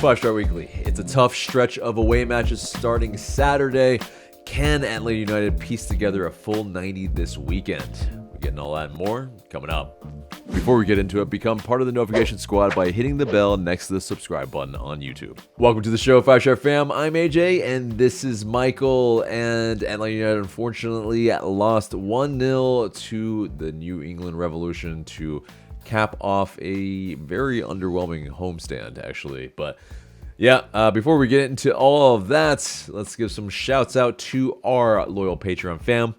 Five Star Weekly. It's a tough stretch of away matches starting Saturday. Can Atl United piece together a full 90 this weekend? We're getting all that and more coming up. Before we get into it, become part of the notification squad by hitting the bell next to the subscribe button on YouTube. Welcome to the show, Five Star Fam. I'm AJ, and this is Michael. And Atl United unfortunately lost 1-0 to the New England Revolution to cap off a very underwhelming homestand, actually. But yeah, before we get into all of that, let's give some shouts out to our loyal Patreon fam.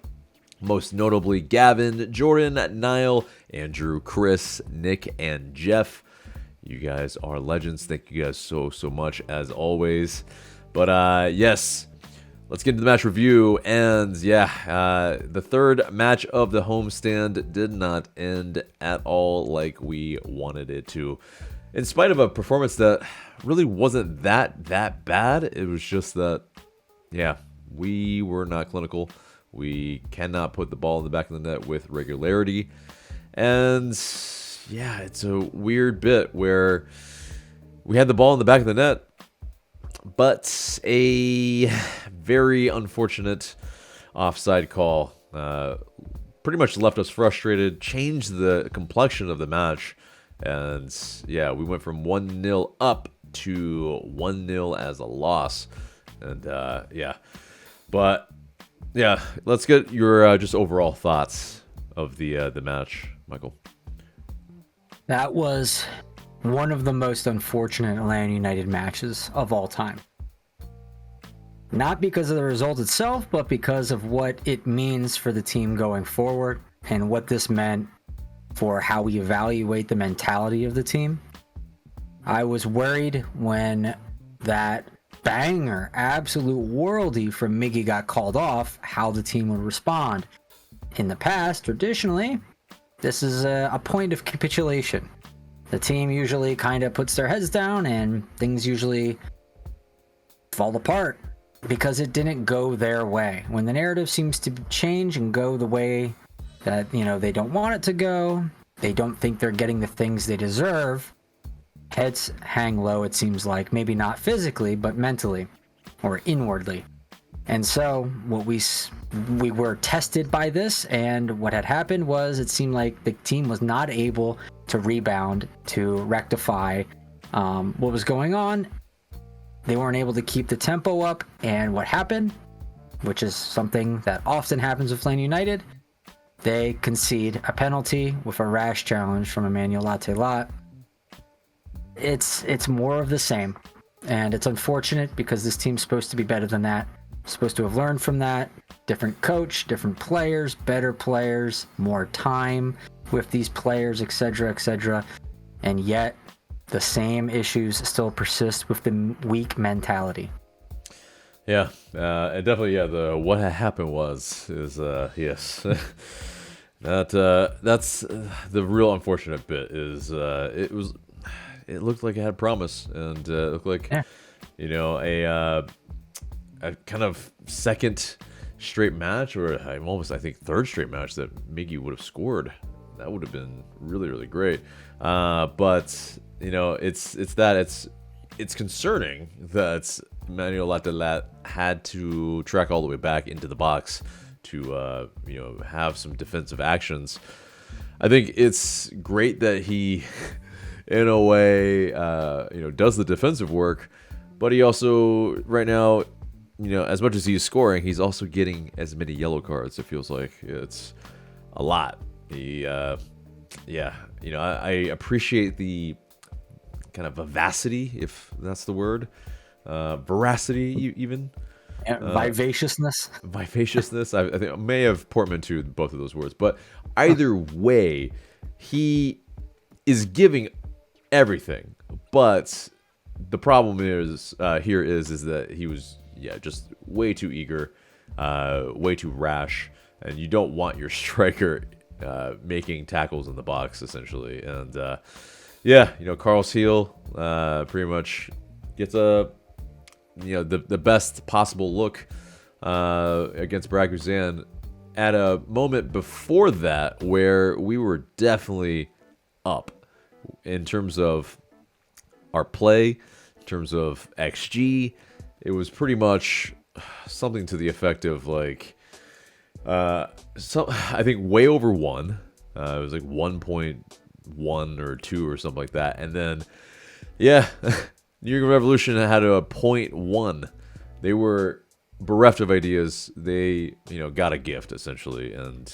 Most notably Gavin, Jordan, Niall, Andrew, Chris, Nick, and Jeff. You guys are legends. Thank you guys so much as always. But yes, let's get into the match review. And yeah, the third match of the homestand did not end at all like we wanted it to. In spite of a performance that really wasn't that bad, it was just that, yeah, we were not clinical. We cannot put the ball in the back of the net with regularity. And yeah, it's a weird bit where we had the ball in the back of the net, but a very unfortunate offside call pretty much left us frustrated, changed the complexion of the match. And yeah, we went from 1-0 up to 1-0 as a loss. And yeah, but yeah, let's get your just overall thoughts of the match, Michael. That was one of the most unfortunate Atlanta United matches of all time. Not because of the result itself, but because of what it means for the team going forward and what this meant for how we evaluate the mentality of the team. I was worried when that banger, absolute worldie from Miggy got called off, how the team would respond. In the past, traditionally, this is a point of capitulation. The team usually kind of puts their heads down and things usually fall apart because it didn't go their way. When the narrative seems to change and go the way that, they don't want it to go, they don't think they're getting the things they deserve, heads hang low, it seems like. Maybe not physically, but mentally or inwardly. And so what we were tested by this, and what had happened was it seemed like the team was not able to rebound, to rectify what was going on. They weren't able to keep the tempo up, and what happened, which is something that often happens with Atlanta United, they concede a penalty with a rash challenge from Atl Utd. It's more of the same, and it's unfortunate because this team's supposed to be better than that. Supposed to have learned from that. Different coach, different players, better players, more time with these players, etc. And yet the same issues still persist with the weak mentality. Yeah, and definitely, yeah, the what happened is yes. That's the real unfortunate bit is it looked like it had promise, and it looked like a kind of second straight match, or almost I think third straight match that Miggy would have scored. That would have been really great. But it's concerning that Manuel Atl had to track all the way back into the box to have some defensive actions. I think it's great that he in a way does the defensive work, but he also right now, as much as he's scoring, he's also getting as many yellow cards. It feels like it's a lot. I appreciate the kind of vivacity, if that's the word, veracity even. Vivaciousness. I think I may have portmanteaued both of those words, but either way, he is giving everything. But the problem is that he was just way too eager, way too rash, and you don't want your striker making tackles in the box essentially. And Carlos Heel pretty much gets the best possible look against Braguzan at a moment before that where we were definitely up in terms of our play, in in terms of XG, it was pretty much something to the effect of like, I think way over 1. It was like 1.1 or 2 or something like that. And then, yeah, New York Revolution had a 0.1. They were bereft of ideas. They, got a gift essentially, and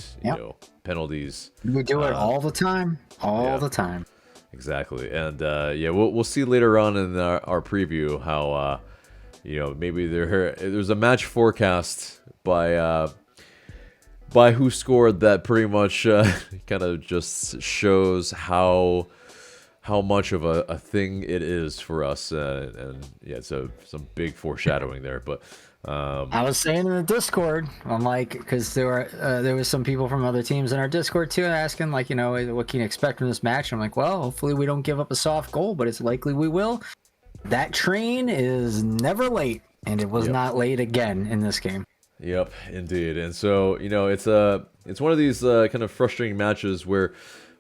penalties. We do it all the time, the time. Exactly, and we'll see later on in our preview how maybe there's a match forecast by Who Scored that pretty much kind of just shows how much of a thing it is for us, and it's some big foreshadowing there. But I was saying in the Discord, I'm like, because there was some people from other teams in our Discord too asking, like, what can you expect from this match? I'm like, well, hopefully we don't give up a soft goal, but it's likely we will. That train is never late, and it was not late again in this game. Yep, indeed. And so, it's one of these kind of frustrating matches where,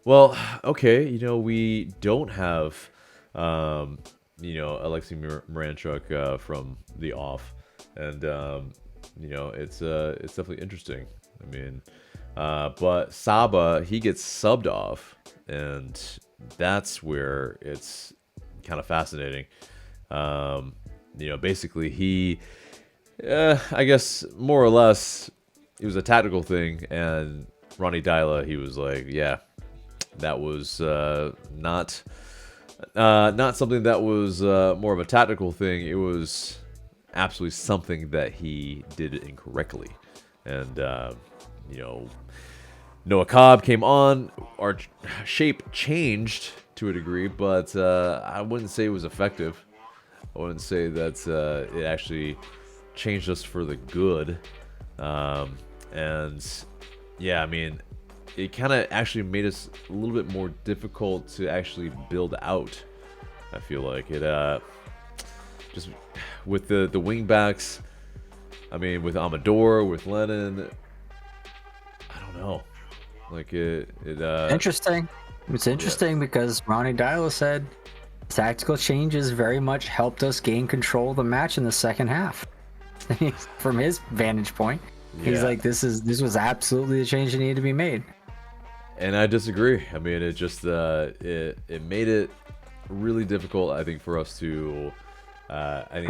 well, okay, we don't have, Alexei Miranchuk from the off. And, it's definitely interesting. I mean, but Saba, he gets subbed off, and that's where it's kind of fascinating. Basically he, I guess more or less, it was a tactical thing, and Ronnie Dyla, he was like, yeah, that was not something that was more of a tactical thing. It was absolutely something that he did incorrectly. And Noah Cobb came on. Our shape changed to a degree, but I wouldn't say it was effective. I wouldn't say that it actually changed us for the good. And yeah, I mean, it kind of actually made us a little bit more difficult to actually build out. I feel like it just with the wing backs. I mean, with Amador, with Lennon, I don't know. Like it interesting. It's interesting because Ronnie Dyla said tactical changes very much helped us gain control of the match in the second half. From his vantage point, he's like, this was absolutely the change that needed to be made. And I disagree. I mean, it just it made it really difficult, I think, for us to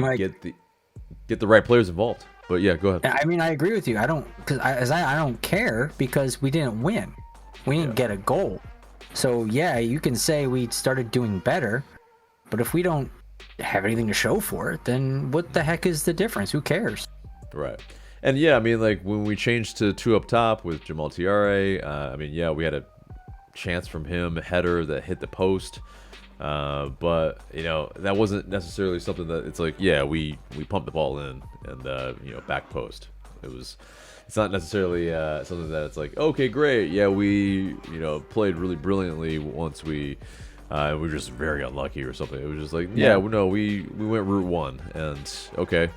get the right players involved. But yeah, go ahead. I mean, I agree with you. I don't care because we didn't win. We didn't get a goal. So yeah, you can say we started doing better, but if we don't have anything to show for it, then what the heck is the difference? Who cares? Right. And yeah, I mean, like when we changed to 2 up top with Jamal Tiare, I mean, yeah, we had a chance from him, a header that hit the post. But that wasn't necessarily something that it's like, yeah, we pumped the ball in and back post. It's not necessarily something that it's like, okay, great, yeah, we played really brilliantly once we were just very unlucky or something. It was just like, yeah, no, we went route one, and okay,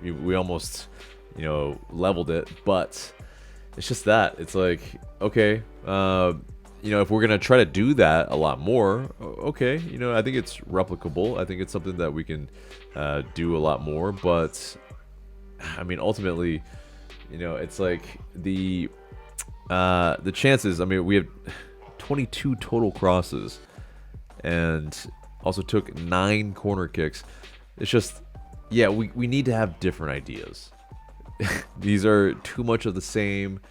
we almost leveled it, but it's just that it's like, okay, if we're gonna try to do that a lot more, okay, I think it's replicable. I think it's something that we can do a lot more. But I mean, ultimately, it's like the chances. I mean, we have 22 total crosses, and also took 9 corner kicks. It's just, yeah, we need to have different ideas. These are too much of the same.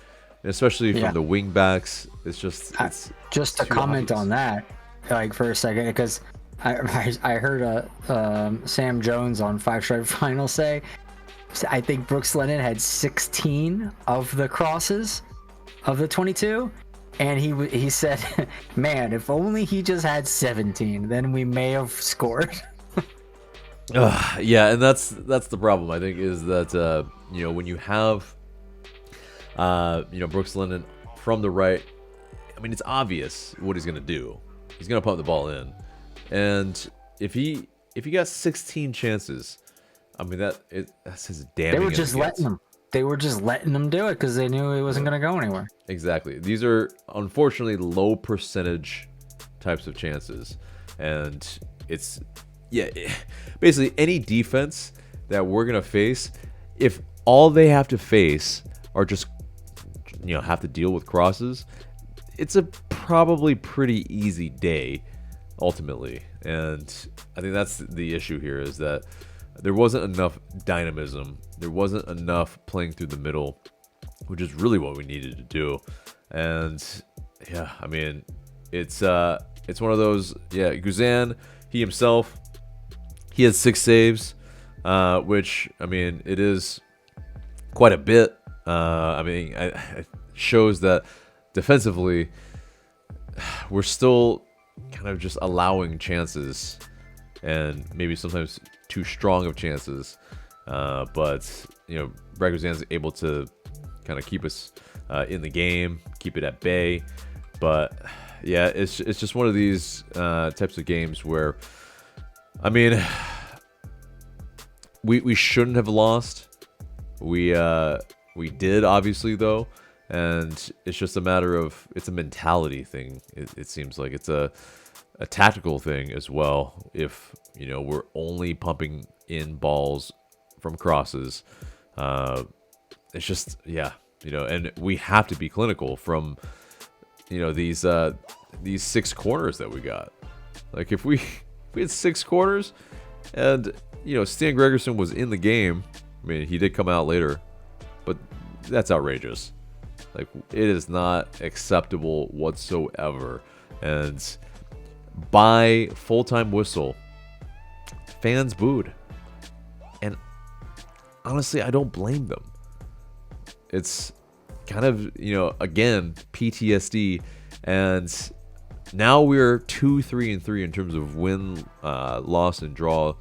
Especially from the wing backs, it's just to comment on that, like for a second, because I heard Sam Jones on Five Stripe Final say, I think Brooks Lennon had 16 of the crosses of the 22, and he said, man, if only he just had 17, then we may have scored. Yeah, and that's the problem, I think, is that when you have Brooks Lennon from the right, I mean, it's obvious what he's gonna do. He's gonna pump the ball in, and if he got 16 chances, I mean that says damn. They were just letting him. They were just letting him do it because they knew he wasn't gonna go anywhere. Exactly. These are unfortunately low percentage types of chances, and it's basically any defense that we're gonna face, if all they have to face are just have to deal with crosses, it's a probably pretty easy day ultimately. And I think that's the issue here, is that there wasn't enough dynamism, there wasn't enough playing through the middle, which is really what we needed to do. And yeah, I mean, it's one of those. Yeah, Guzan, he himself, he had 6 saves, which, I mean, it is quite a bit. I mean, it shows that defensively we're still kind of just allowing chances, and maybe sometimes too strong of chances. But Brad Guzan's able to kind of keep us in the game, keep it at bay. But yeah, it's just one of these types of games where, I mean, we shouldn't have lost. We did, obviously, though, and it's just a matter of, it's a mentality thing. It seems like it's a tactical thing as well. If we're only pumping in balls from crosses, it's just, and we have to be clinical from these 6 corners that we got. Like, if we had 6 corners and Stan Gregerson was in the game, I mean, he did come out later, but that's outrageous. Like, it is not acceptable whatsoever. And by full-time whistle, fans booed. And honestly, I don't blame them. It's kind of, again, PTSD. And now we're 2-3-3 in terms of win, loss, and draw.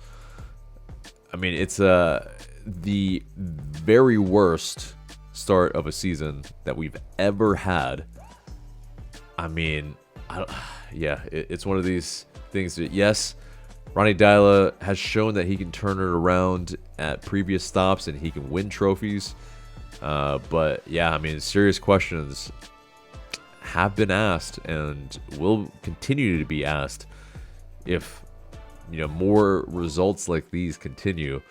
I mean, it's the very worst start of a season that we've ever had. I mean, it's one of these things that, yes, Ronny Deila has shown that he can turn it around at previous stops and he can win trophies. But yeah, I mean, serious questions have been asked and will continue to be asked if more results like these continue.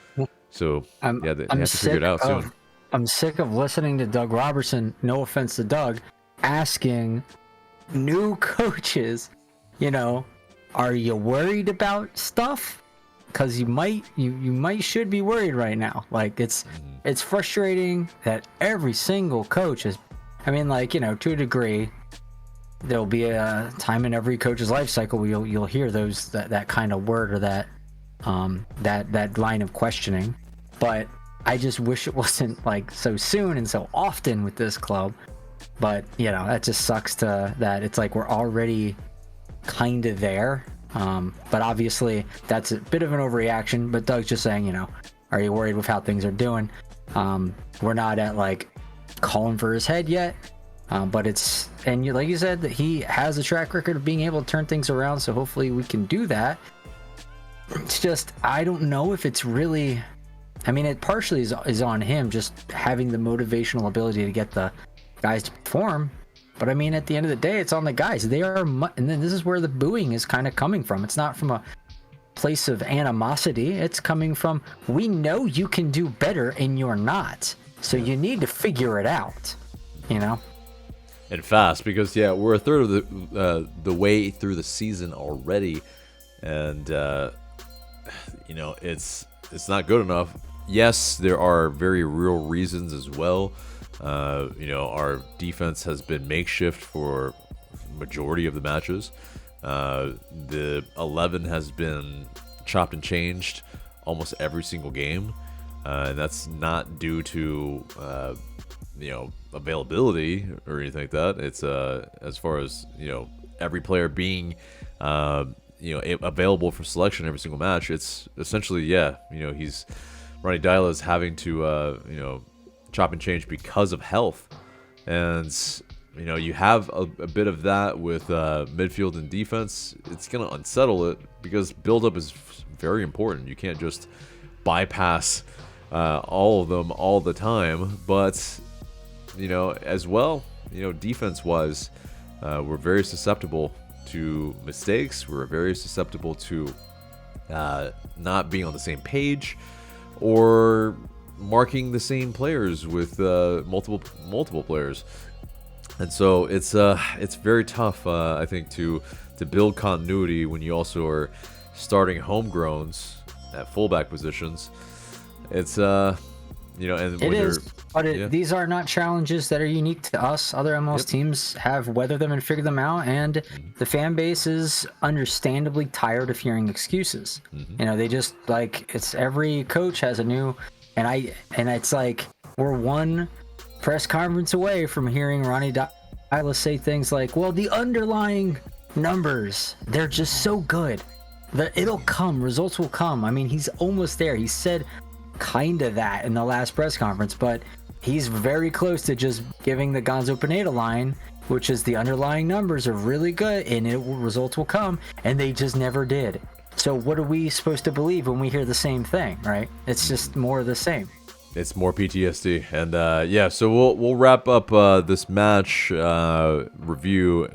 So they have to figure it out soon. I'm sick of listening to Doug Robertson, no offense to Doug, asking new coaches, are you worried about stuff? Because you should be worried right now. Like, it's frustrating that every single coach is, I mean, like, to a degree, there'll be a time in every coach's life cycle where you'll hear that kind of word, or that line of questioning. But I just wish it wasn't like so soon and so often with this club. But that just sucks that it's like we're already kind of there. But obviously that's a bit of an overreaction. But Doug's just saying, are you worried with how things are doing? We're not at like calling for his head yet. But it's, and like you said, that he has a track record of being able to turn things around. So hopefully we can do that. It's just, I don't know if it's really, I mean, it partially is on him just having the motivational ability to get the guys to perform. But I mean, at the end of the day, it's on the guys. They are, and then this is where the booing is kind of coming from. It's not from a place of animosity. It's coming from, we know you can do better and you're not. So you need to figure it out, And fast, because we're a third of the way through the season already, and it's not good enough. Yes, there are very real reasons as well. Our defense has been makeshift for majority of the matches. The 11 has been chopped and changed almost every single game, and that's not due to availability or anything like that. It's as far as every player being available for selection every single match. It's essentially he's Ronny Deila is having to chop and change because of health, and you have a bit of that with midfield and defense. It's gonna unsettle it because build-up is very important. You can't just bypass all of them all the time. But as well, defense-wise, we're very susceptible to mistakes. We're very susceptible to not being on the same page or marking the same players with multiple players. And so it's very tough, I think, to build continuity when you also are starting homegrowns at fullback positions. It's and it is, but these are not challenges that are unique to us. Other MLS teams have weathered them and figured them out, and the fan base is understandably tired of hearing excuses. They just it's every coach has a new, and it's like we're one press conference away from hearing Ronnie Deila say things like, well, the underlying numbers, they're just so good that it'll come, results will come. I mean, he's almost there. He said kind of that in the last press conference, but he's very close to just giving the Gonzo Pineda line, which is the underlying numbers are really good and results will come, and they just never did. So what are we supposed to believe when we hear the same thing, right? It's just more of the same. It's more PTSD. And so we'll wrap up this match review.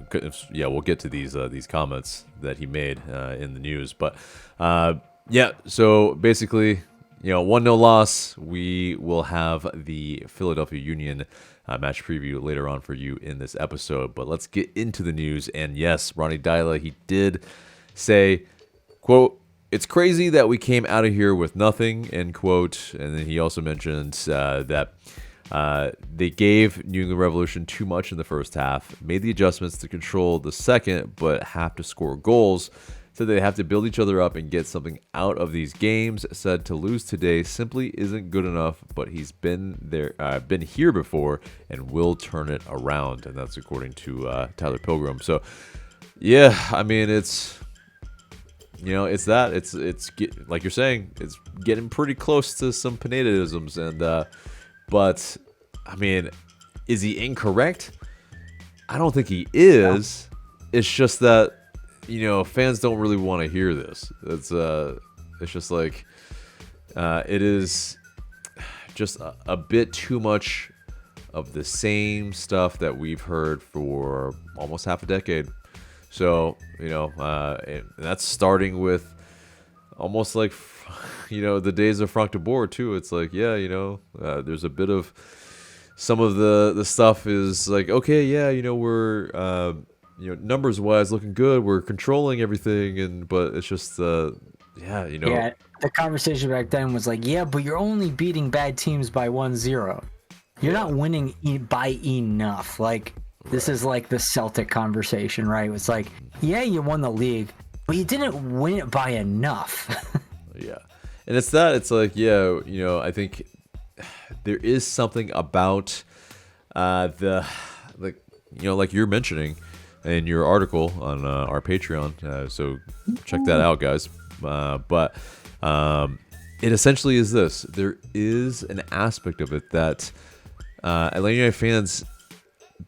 We'll get to these comments that he made in the news, but so basically, 1-0 loss. We will have the Philadelphia Union match preview later on for you in this episode. But let's get into the news. And yes, Ronnie Deila, he did say, quote, "It's crazy that we came out of here with nothing," end quote. And then he also mentioned that they gave New England Revolution too much in the first half, made the adjustments to control the second, but have to score goals. Said they have to build each other up and get something out of these games. Said to lose today simply isn't good enough, but he's been there, been here before, and will turn it around. And that's according to Tyler Pilgrim. So, yeah, I mean, it's like you're saying, it's getting pretty close to some Pineda-isms. And but I mean, is he incorrect? I don't think he is. No. It's just that, fans don't really want to hear this. It's just like, it is just a bit too much of the same stuff that we've heard for almost half a decade. So, and that's starting with almost like, the days of Frank de Boer too. It's like, there's a bit of some of the stuff is like, okay, we're, numbers wise looking good. We're controlling everything. But it's just, Yeah, the conversation back then was like, yeah, but you're only beating bad teams by 1-0. You're not winning by enough. Like, this is like the Celtic conversation, right? It's like, yeah, you won the league, but you didn't win it by enough. Yeah. And it's that. It's like, yeah, I think there is something about like you're mentioning in your article on our Patreon. So check that out, guys. But it essentially is this. There is an aspect of it that Atlanta United fans,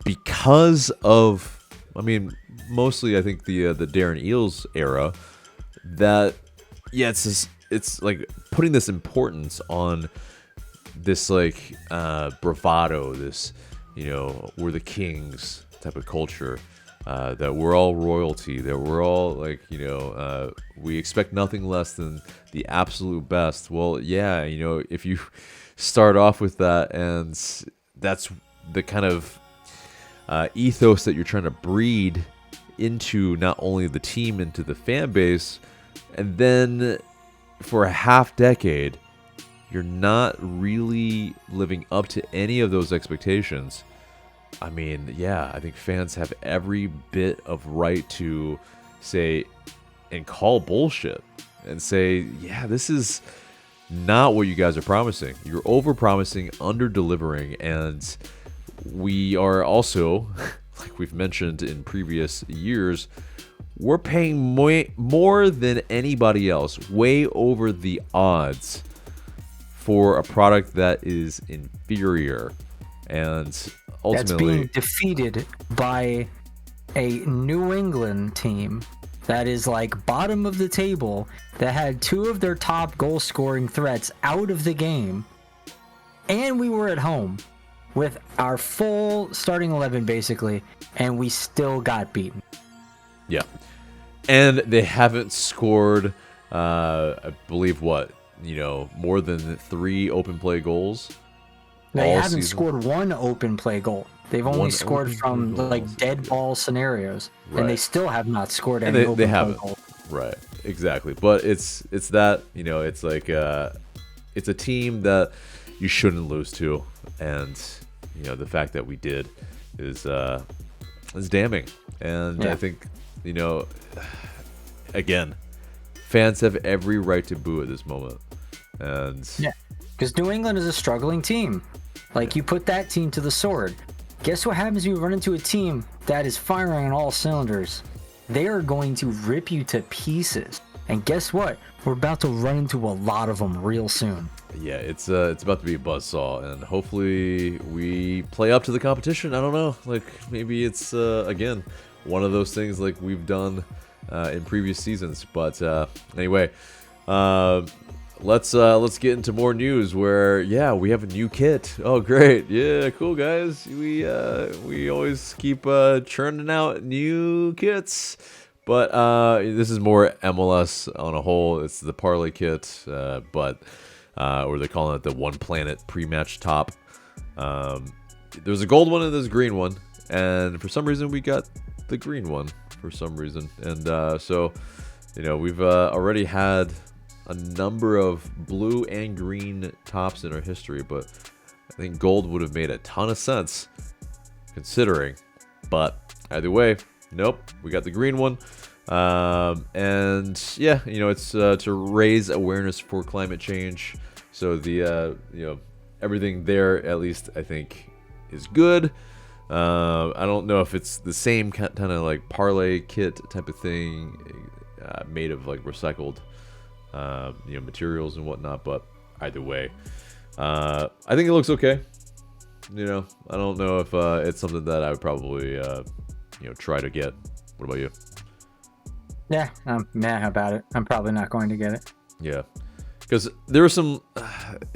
because of, mostly I think the Darren Eales era, that it's like putting this importance on this like bravado, this we're the kings type of culture, that we're all royalty, that we're all like we expect nothing less than the absolute best. Well, yeah, if you start off with that, and that's the kind of ethos that you're trying to breed into not only the team, into the fan base, and then for a half decade you're not really living up to any of those expectations. I think fans have every bit of right to say and call bullshit and say, yeah, this is not what you guys are promising. You're over-promising, under-delivering, and we are also, like we've mentioned in previous years, we're paying more than anybody else, way over the odds, for a product that is inferior. And ultimately, that's being defeated by a New England team that is like bottom of the table, that had two of their top goal scoring threats out of the game, and we were at home with our full starting 11 basically, and we still got beaten. Yeah. And they haven't scored I believe more than 3 open play goals. They all haven't season. scored one open play goal. They've only One scored open from play goal. dead ball scenarios, and they Right. still have not scored And any they open play haven't. goals. Right, exactly. But it's that, it's like it's a team that you shouldn't lose to, and the fact that we did is damning. And Yeah. I think again, fans have every right to boo at this moment. And Yeah, because New England is a struggling team. Like, you put that team to the sword. Guess what happens when you run into a team that is firing on all cylinders? They are going to rip you to pieces. And guess what? We're about to run into a lot of them real soon. yeah, it's about to be a buzzsaw, and hopefully we play up to the competition. I don't know, like maybe it's again one of those things like we've done in previous seasons. But anyway, let's get into more news. Where we have a new kit. Oh, great! Yeah, cool guys. We always keep churning out new kits. But this is more MLS on a whole. It's the parlay kit, but or they're calling it the One Planet pre-match top. There's a gold one and there's a green one, and for some reason we got the green one for some reason. And so we've already had a number of blue and green tops in our history, but I think gold would have made a ton of sense considering. But either way, nope, we got the green one. And yeah, it's to raise awareness for climate change. So the everything there, at least I think, is good. I don't know if it's the same kind of like parlay kit type of thing, made of like recycled materials and whatnot, but either way, I think it looks okay. I don't know if it's something that I would probably try to get. What about you? Yeah, I'm meh about it. I'm probably not going to get it. Yeah, because there were some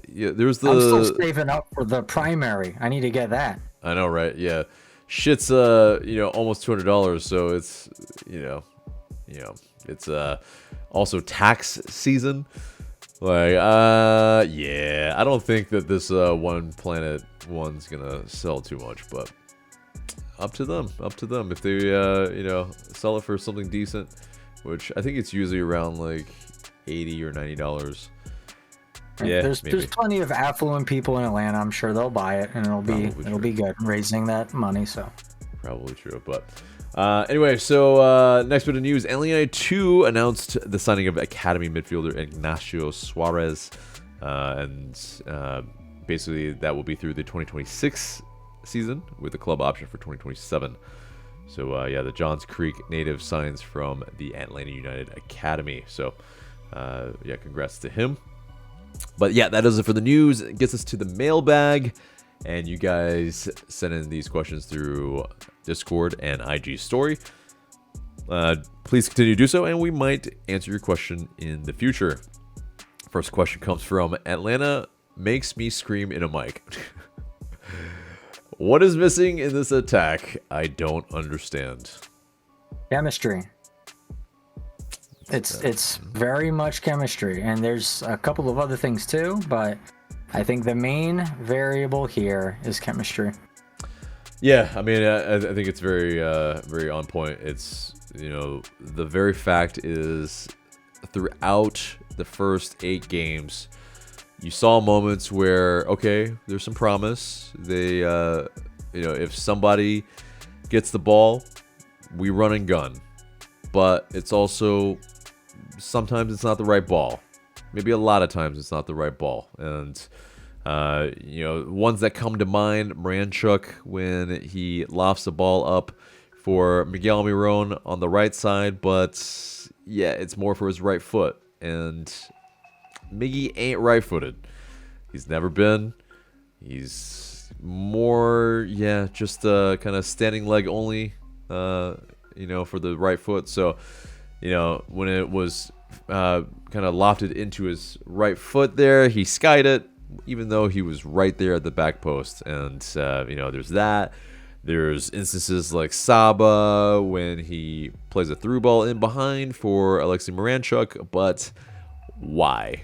there's the I'm still saving up for the primary. I need to get that. I know, right? Yeah, shit's almost $200, so it's it's also tax season. Like yeah, I don't think that this One Planet one's gonna sell too much, but up to them if they sell it for something decent, which I think it's usually around like $80 or $90. Yeah, there's plenty of affluent people in Atlanta. I'm sure they'll buy it, and it'll be good raising that money. So probably true. But anyway, so next bit of news: Atl Utd announced the signing of academy midfielder Ignacio Suarez, and basically that will be through the 2026 season with a club option for 2027. So the Johns Creek native signs from the Atlanta United Academy. So congrats to him. But yeah, that does it for the news. It gets us to the mailbag, and you guys send in these questions through Discord and IG story. Please continue to do so, and we might answer your question in the future. First question comes from Atlanta makes me scream in a mic. What is missing in this attack? I don't understand. Chemistry. It's very much chemistry, and there's a couple of other things too, but I think the main variable here is chemistry. Yeah, I mean, I think it's very, very on point. It's the very fact is throughout the first 8 games, you saw moments where there's some promise. They, if somebody gets the ball, we run and gun, but it's also sometimes it's not the right ball. Maybe a lot of times it's not the right ball. And, ones that come to mind, Moranchuk, when he lofts the ball up for Miguel Almiron on the right side, but yeah, it's more for his right foot. And Miggy ain't right-footed. He's never been. He's more, just kind of standing leg only, for the right foot. So, when it was kind of lofted into his right foot there, he skied it, even though he was right there at the back post. And, there's that. There's instances like Saba when he plays a through ball in behind for Alexei Miranchuk, but why?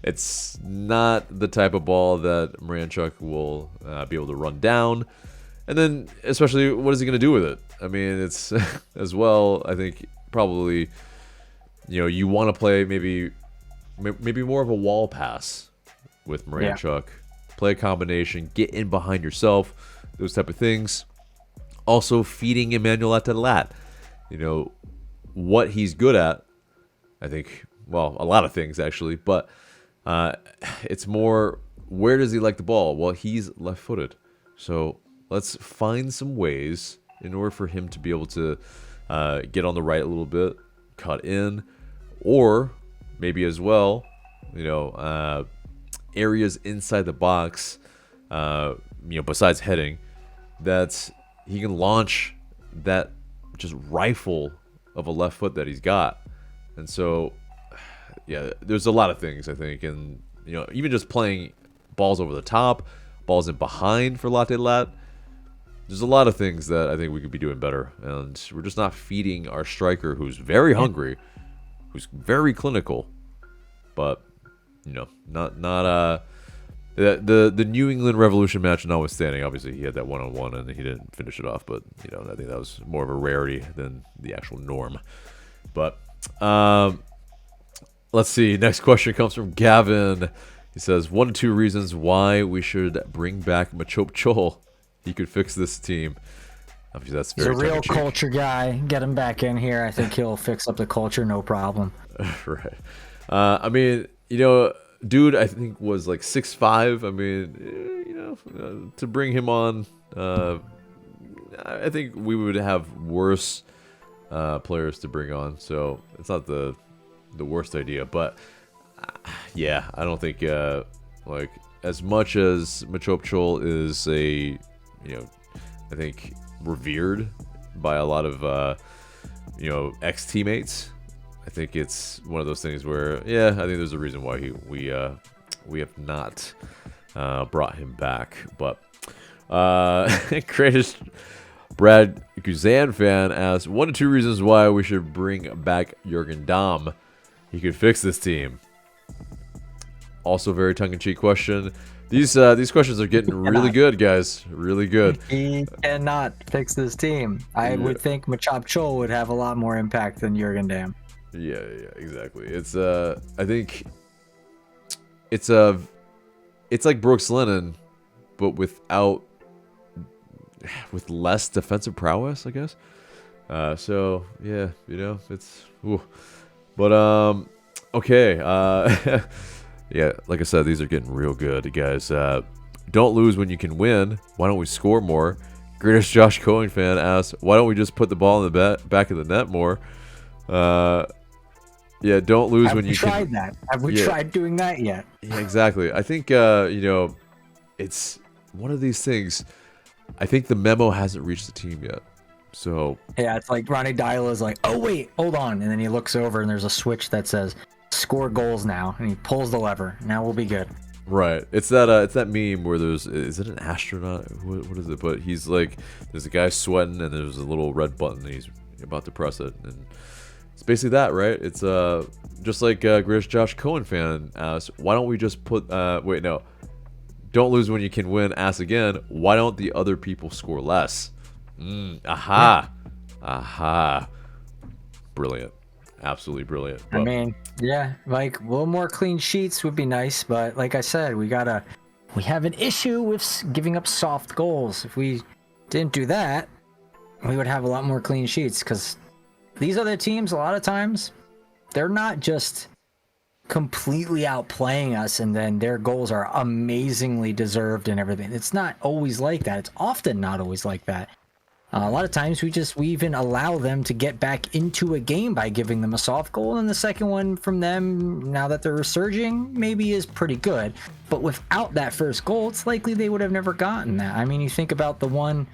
It's not the type of ball that Miranchuk will be able to run down. And then, especially, what is he going to do with it? I mean, it's as well, I think, probably, you want to play maybe more of a wall pass with Miranchuk. Yeah. Play a combination, get in behind yourself, those type of things. Also, feeding Emmanuel Atl Utd. What he's good at, I think, well, a lot of things, actually, but it's more, where does he like the ball? Well, he's left-footed. So let's find some ways in order for him to be able to get on the right a little bit, cut in, or maybe as well, areas inside the box, besides heading, that he can launch that just rifle of a left foot that he's got. And so, yeah, there's a lot of things, I think, and even just playing balls over the top, balls in behind for Latte Lat. There's a lot of things that I think we could be doing better, and we're just not feeding our striker, who's very hungry, who's very clinical, but not the New England Revolution match notwithstanding. Obviously, he had that one-on-one and he didn't finish it off, but I think that was more of a rarity than the actual norm. But let's see. Next question comes from Gavin. He says, 1 to 2 reasons why we should bring back Machop Chol. He could fix this team. Obviously, that's very He's a real culture guy. Get him back in here. I think he'll fix up the culture, no problem. Right. I mean, dude, I think was like 6'5". I mean, to bring him on, I think we would have worse players to bring on. So it's not the worst idea, but yeah, I don't think like as much as Machop Chol is I think revered by a lot of ex-teammates. I think it's one of those things where, yeah, I think there's a reason why we have not brought him back. But greatest Brad Guzan fan asks, 1 to 2 reasons why we should bring back Jurgen Damm. He could fix this team. Also, very tongue-in-cheek question. These questions are getting really good, guys. Really good. He cannot fix this team. I would think Machop Chol would have a lot more impact than Jurgen Damm. Yeah, exactly. It's I think it's like Brooks Lennon, but with less defensive prowess, I guess. So yeah, it's but okay. Yeah, like I said, these are getting real good, guys. Don't lose when you can win. Why don't we score more? Greatest Josh Cohen fan asks, why don't we just put the ball in the back of the net more? Yeah, don't lose when you can. Have we tried that? Have we tried doing that yet? Yeah, exactly. I think, it's one of these things. I think the memo hasn't reached the team yet. So yeah, it's like Ronnie Dyla is like, oh, wait, hold on. And then he looks over and there's a switch that says, score goals now, and he pulls the lever. Now we'll be good. Right. It's that meme where is it an astronaut? What is it? But he's like, there's a guy sweating and there's a little red button and he's about to press it, and it's basically that, right? It's just like greatest Josh Cohen fan asks, why don't we just put wait, no, don't lose when you can win. Ask again, why don't the other people score less? Aha. Brilliant. Absolutely brilliant. I mean, yeah, like a little more clean sheets would be nice, but like I said, we have an issue with giving up soft goals. If we didn't do that, we would have a lot more clean sheets, because these other teams, a lot of times, they're not just completely outplaying us and then their goals are amazingly deserved and everything. It's not always like that. It's often not always like that. A lot of times we even allow them to get back into a game by giving them a soft goal, and the second one from them, now that they're resurging, maybe is pretty good. But without that first goal, it's likely they would have never gotten that. I mean, you think about the one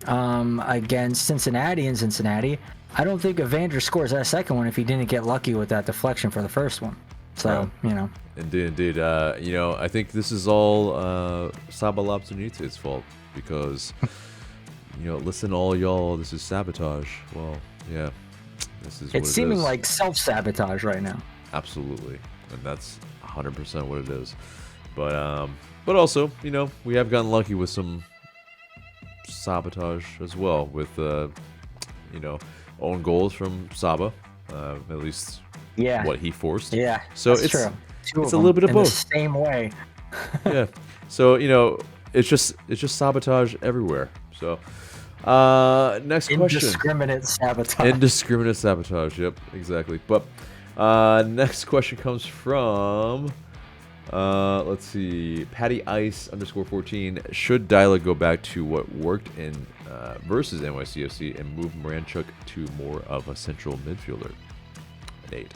against Cincinnati in Cincinnati. I don't think Evander scores that second one if he didn't get lucky with that deflection for the first one. So, Indeed. I think this is all Saba Lapzunite's fault, because listen, all y'all, this is sabotage. Well, yeah, this is what It's seeming is. like self-sabotage right now. Absolutely, and that's 100% what it is. But also, we have gotten lucky with some sabotage as well with own goals from Saba, at least what he forced. Yeah, so that's true. It's a little bit of both. The same way. Yeah. So it's just sabotage everywhere. So next question. Indiscriminate sabotage. Yep, exactly. But next question comes from let's see, Patty Ice _14. Should Dyla go back to what worked in versus NYCFC and move Moranchuk to more of a central midfielder? An 8.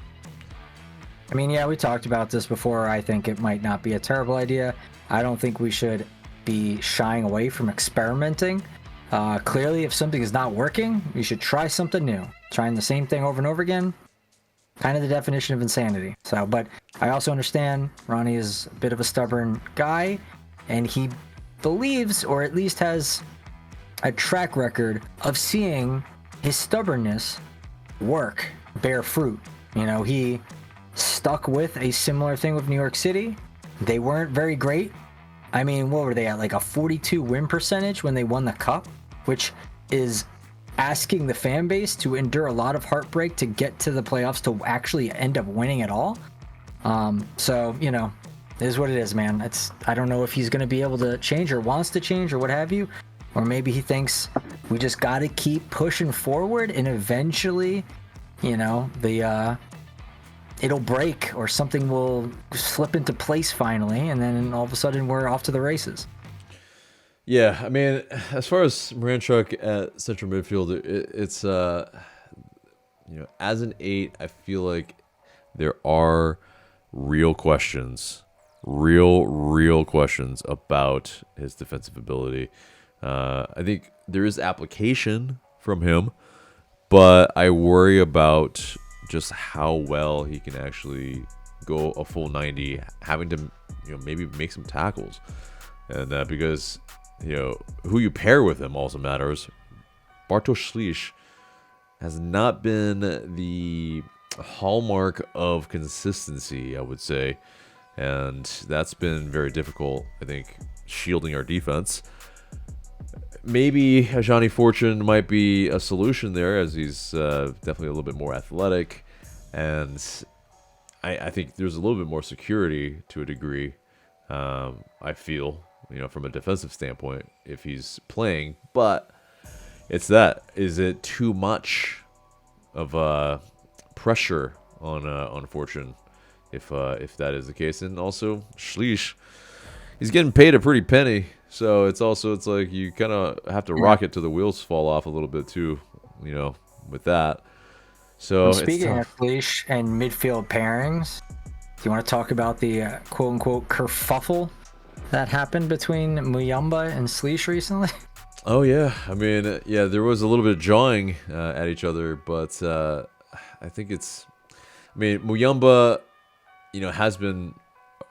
I mean, yeah, we talked about this before. I think it might not be a terrible idea. I don't think we should be shying away from experimenting. Clearly, if something is not working, you should try something new. Trying the same thing over and over again, kind of the definition of insanity. So, but I also understand Ronnie is a bit of a stubborn guy, and he believes, or at least has a track record of seeing his stubbornness bear fruit. He stuck with a similar thing with New York City. They weren't very great. I mean, what were they at? Like a 42 win percentage when they won the cup, which is asking the fan base to endure a lot of heartbreak to get to the playoffs to actually end up winning it all. So, it is what it is, man. I don't know if he's going to be able to change or wants to change or what have you. Or maybe he thinks we just got to keep pushing forward and eventually, it'll break or something will slip into place finally. And then all of a sudden we're off to the races. Yeah, I mean, as far as Moranchuk at central midfield, it's as an 8, I feel like there are real questions about his defensive ability. I think there is application from him, but I worry about just how well he can actually go a full 90, having to maybe make some tackles, and because who you pair with him also matters. Bartosz Ślisz has not been the hallmark of consistency, I would say, and that's been very difficult, I think, shielding our defense. Maybe Johnny Fortune might be a solution there, as he's definitely a little bit more athletic, and I think there's a little bit more security to a degree, I feel, from a defensive standpoint, if he's playing. But is it too much of pressure on Fortune if that is the case? And also Ślisz, he's getting paid a pretty penny, so it's like you kind of have to rock it till the wheels fall off a little bit too, with that. So speaking of Ślisz and midfield pairings, do you want to talk about the quote-unquote kerfuffle that happened between Muyamba and Ślisz recently? Oh yeah, I mean, yeah, there was a little bit of jawing at each other, but I think Muyamba, has been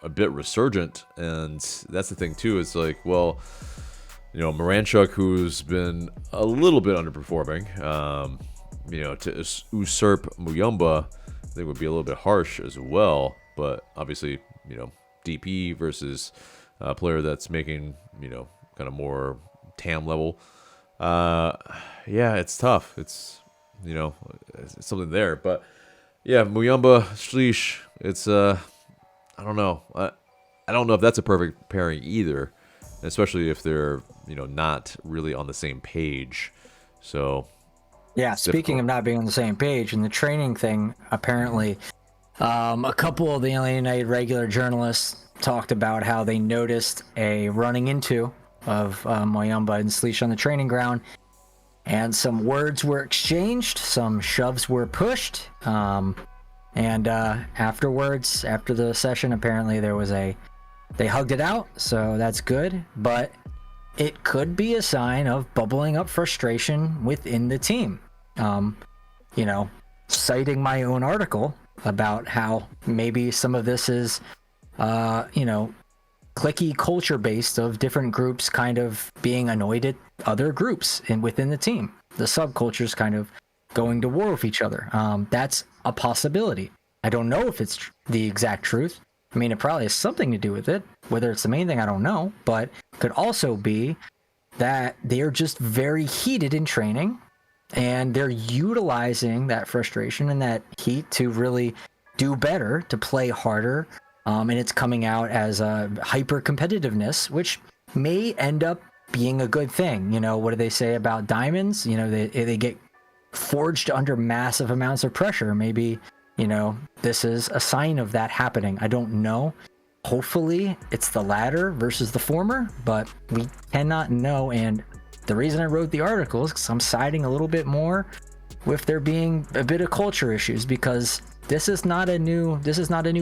a bit resurgent, and that's the thing too. It's like, well, Moranchuk, who's been a little bit underperforming, to usurp Muyamba, I think would be a little bit harsh as well. But obviously, DP versus a player that's making, kind of more TAM level. Yeah, it's tough. It's, it's something there. But yeah, Muyamba, Ślisz, it's, I don't know. I don't know if that's a perfect pairing either, especially if they're, not really on the same page. So, yeah, speaking of not being on the same page, and the training thing, apparently, a couple of the Atlanta United regular journalists talked about how they noticed a running into of Muyamba and Ślisz on the training ground, and some words were exchanged, some shoves were pushed, and afterwards, after the session, apparently they hugged it out, so that's good, but it could be a sign of bubbling up frustration within the team. Citing my own article about how maybe some of this is, cliquey culture based of different groups kind of being annoyed at other groups within the team. The subcultures kind of going to war with each other. That's a possibility. I don't know if it's the exact truth. I mean, it probably has something to do with it. Whether it's the main thing, I don't know. But it could also be that they're just very heated in training, and they're utilizing that frustration and that heat to really do better, to play harder. And it's coming out as a hyper competitiveness, which may end up being a good thing. You know, what do they say about diamonds? You know, they get forged under massive amounts of pressure. Maybe, you know, this is a sign of that happening. I don't know. Hopefully it's the latter versus the former, but we cannot know. And the reason I wrote the article is because I'm siding a little bit more with there being a bit of culture issues, because this is not a new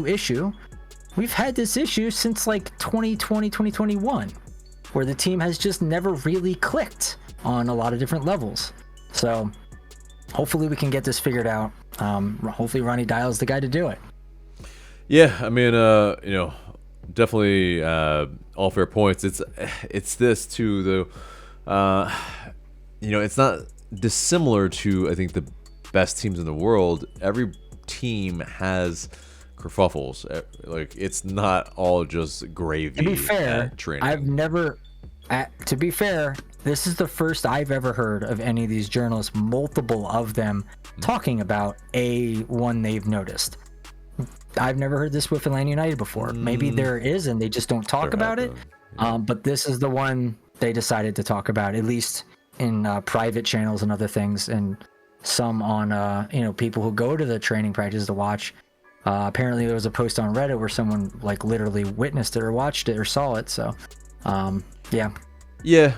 issue. We've had this issue since like 2020, 2021, where the team has just never really clicked on a lot of different levels. So hopefully we can get this figured out. Hopefully Ronnie Dial's the guy to do it. Yeah, I mean, you know, definitely all fair points. It's this too, though. You know, it's not dissimilar to, I think, the best teams in the world. Every team has kerfuffles. Like, it's not all just gravy. To be fair, training. To be fair, this is the first I've ever heard of any of these journalists, multiple of them, talking about one they've noticed. I've never heard this with Atlanta United before. Maybe there is, and they just don't talk about it. Yeah. But this is the one they decided to talk about, at least in private channels and other things, and some on you know, people who go to the training practice to watch. Apparently there was a post on Reddit where someone like literally witnessed it or watched it or saw it. So yeah.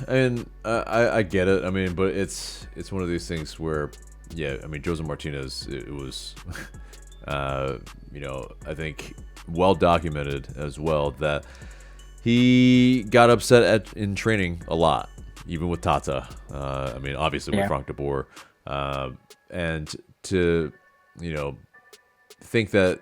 I mean, I get it. I mean, but it's one of these things where, yeah, I mean, Jose Martinez, it was you know, I think well documented as well that he got upset in training a lot, even with Tata. I mean, obviously with Frank de Boer, and to, you know, think that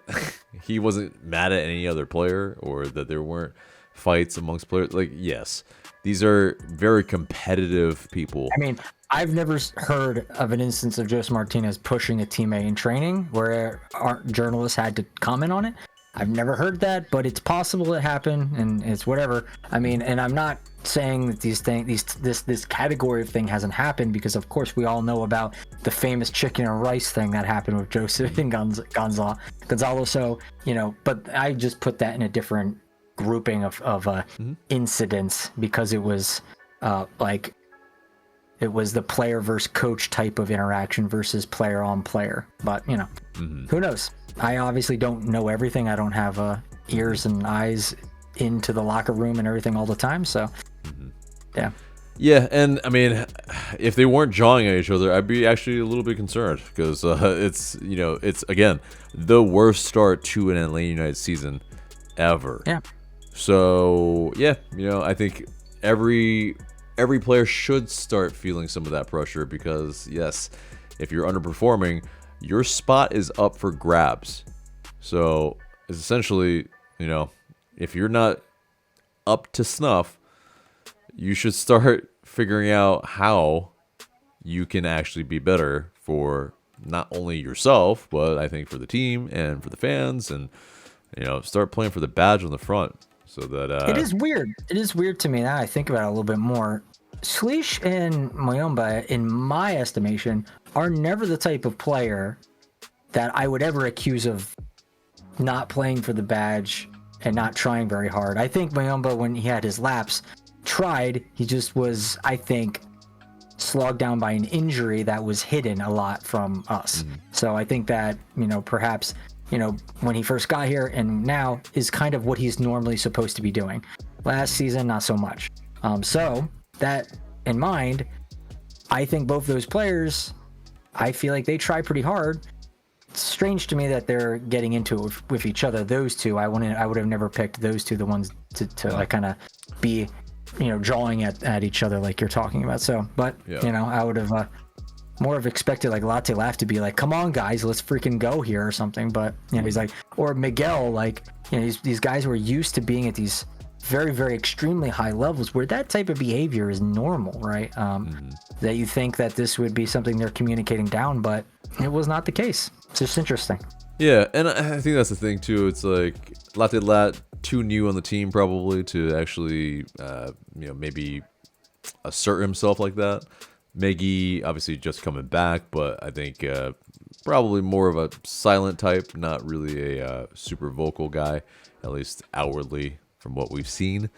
he wasn't mad at any other player, or that there weren't fights amongst players. Like, yes, these are very competitive people. I mean, I've never heard of an instance of Jose Martinez pushing a teammate in training where our journalists had to comment on it. I've never heard that, but it's possible it happened, and it's whatever. I mean, and I'm not saying that this category of thing hasn't happened, because of course we all know about the famous chicken and rice thing that happened with Joseph and Gonzalo. So, you know, but I just put that in a different grouping of incidents, because it was like, it was the player versus coach type of interaction versus player on player. But, you know, who knows? I obviously don't know everything. I don't have ears and eyes into the locker room and everything all the time. So, yeah. Yeah, and I mean, if they weren't jawing at each other, I'd be actually a little bit concerned, because it's, you know, it's, again, the worst start to an Atlanta United season ever. Yeah. So, yeah, you know, I think every player should start feeling some of that pressure, because, yes, if you're underperforming, your spot is up for grabs. So it's essentially, you know, if you're not up to snuff, you should start figuring out how you can actually be better for not only yourself, but I think for the team and for the fans, and, you know, start playing for the badge on the front. So that it is weird. It is weird to me now I think about it a little bit more. Slish and Muyomba, in my estimation, are never the type of player that I would ever accuse of not playing for the badge and not trying very hard. I think Muyomba, when he had his lapse, tried. He just was, I think, slogged down by an injury that was hidden a lot from us. So I think that, you know, perhaps, you know, when he first got here and now is kind of what he's normally supposed to be doing. Last season, not so much. So that in mind, I think both those players, I feel like they try pretty hard. It's strange to me that they're getting into it with each other. Those two, I would have never picked those two, the ones to like kind of be, you know, jawing at each other like you're talking about. So, but you know, I would have more have expected like Latte Laugh to be like, come on guys, let's freaking go here or something. But, you know, he's like, or Miguel, like, you know, these guys who are used to being at these very, very extremely high levels where that type of behavior is normal, right? That you think that this would be something they're communicating down, but it was not the case. It's just interesting. Yeah, and I think that's the thing too. It's like Lat too new on the team probably to actually, maybe assert himself like that. Meggy obviously just coming back, but I think probably more of a silent type, not really a super vocal guy, at least outwardly from what we've seen.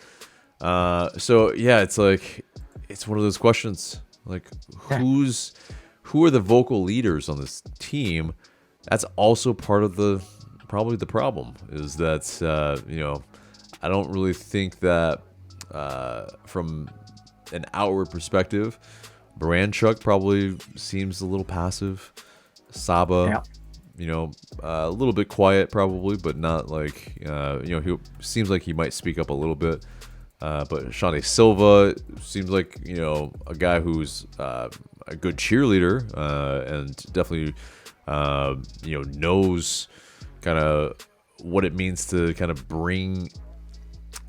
So yeah, it's like it's one of those questions like who are the vocal leaders on this team? That's also part of probably the problem is that I don't really think that from an outward perspective, Baranchuk probably seems a little passive. Saba, a little bit quiet probably, but not like he seems like he might speak up a little bit. But Shane Silva seems like a guy who's a good cheerleader and definitely knows kind of what it means to kind of bring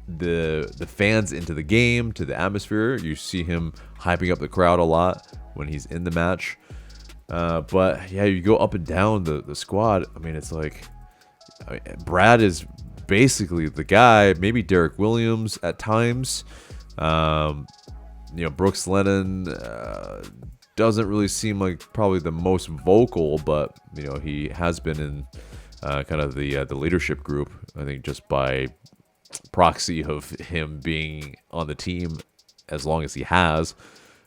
the fans into the game, to the atmosphere. You see him hyping up the crowd a lot when he's in the match. But yeah, you go up and down the squad. I mean, it's like Brad is basically the guy. Maybe Derek Williams at times. Brooks Lennon doesn't really seem like probably the most vocal, but he has been in kind of the leadership group. I think just by proxy of him being on the team as long as he has.